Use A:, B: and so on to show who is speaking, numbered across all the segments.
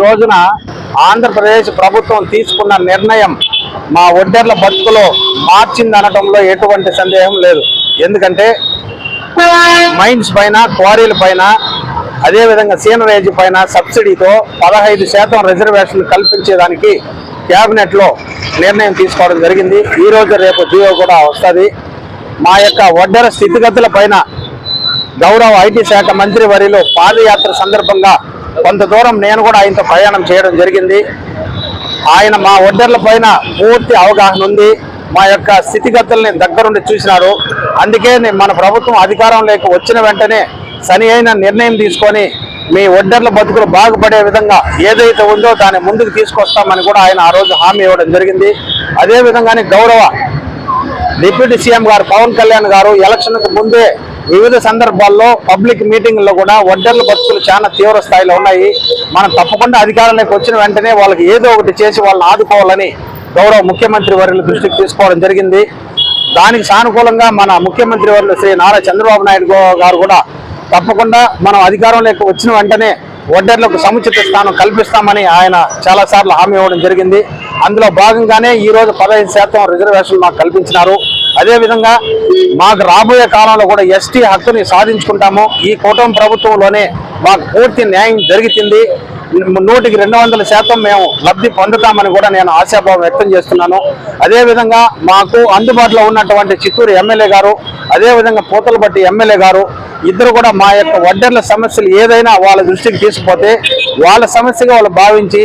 A: రోజున ఆంధ్రప్రదేశ్ ప్రభుత్వం తీసుకున్న నిర్ణయం మా ఒడ్డెర్ల బతుకులో మార్చిందనటంలో ఎటువంటి సందేహం లేదు. ఎందుకంటే మైన్స్ పైన, క్వారీల పైన, అదేవిధంగా సీనరేజ్ పైన సబ్సిడీతో 15% రిజర్వేషన్ కల్పించేదానికి క్యాబినెట్లో నిర్ణయం తీసుకోవడం జరిగింది. ఈరోజు రేపు జీవో కూడా వస్తుంది. మా యొక్క ఒడ్డెర స్థితిగతుల పైన గౌరవ ఐటీ శాఖ మంత్రి వర్యులు పాదయాత్ర సందర్భంగా కొంత దూరం నేను కూడా ఆయనతో ప్రయాణం చేయడం జరిగింది. ఆయన మా ఒడ్డెర్ల పైన పూర్తి అవగాహన ఉంది. మా యొక్క స్థితిగతుల్ని దగ్గరుండి చూసినారు. అందుకే మన ప్రభుత్వం అధికారంలోకి వచ్చిన వెంటనే సరి అయిన నిర్ణయం తీసుకొని మీ ఒడ్డెర్ల బతుకులు బాగుపడే విధంగా ఏదైతే ఉందో దాన్ని ముందుకు తీసుకొస్తామని కూడా ఆయన ఆ రోజు హామీ ఇవ్వడం జరిగింది. అదేవిధంగానే గౌరవ డిప్యూటీ సీఎం గారు పవన్ కళ్యాణ్ గారు ఎలక్షన్కు ముందే వివిధ సందర్భాల్లో పబ్లిక్ మీటింగ్లో కూడా ఒడ్డెర్ల బతుకులు చాలా తీవ్ర స్థాయిలో ఉన్నాయి. మనం తప్పకుండా అధికారంలోకి వచ్చిన వెంటనే వాళ్ళకి ఏదో ఒకటి చేసి వాళ్ళని ఆదుకోవాలని గౌరవ ముఖ్యమంత్రి వర్యుల దృష్టికి తీసుకోవడం జరిగింది. దానికి సానుకూలంగా మన ముఖ్యమంత్రి వర్యులు శ్రీ నారా చంద్రబాబు నాయుడు గారు కూడా తప్పకుండా మనం అధికారంలోకి వచ్చిన వెంటనే ఒడ్డెర్లకు సముచిత స్థానం కల్పిస్తామని ఆయన చాలాసార్లు హామీ ఇవ్వడం జరిగింది. అందులో భాగంగానే ఈరోజు 15% రిజర్వేషన్ మాకు కల్పించినారు. అదేవిధంగా మాకు రాబోయే కాలంలో కూడా ఎస్టీ హక్కుని సాధించుకుంటాము. ఈ కూటమి ప్రభుత్వంలోనే మాకు పూర్తి న్యాయం జరుగుతుంది. 100% మేము లబ్ధి పొందుతామని కూడా నేను ఆశాభావం వ్యక్తం చేస్తున్నాను. అదేవిధంగా మాకు అందుబాటులో ఉన్నటువంటి చిత్తూరు ఎమ్మెల్యే గారు, అదేవిధంగా పూతలపట్టి ఎమ్మెల్యే గారు ఇద్దరు కూడా మా యొక్క ఒడ్డెర్ల సమస్యలు ఏదైనా వాళ్ళ దృష్టికి తీసుకుపోతే వాళ్ళ సమస్యగా వాళ్ళు భావించి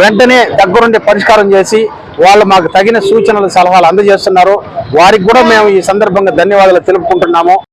A: వెంటనే దగ్గరుండి పరిష్కారం చేసి వాళ్ళు మాకు తగిన సూచనలు, సలహాలు అందజేస్తున్నారు. వారికి కూడా మేము ఈ సందర్భంగా ధన్యవాదాలు తెలుపుకుంటున్నాము.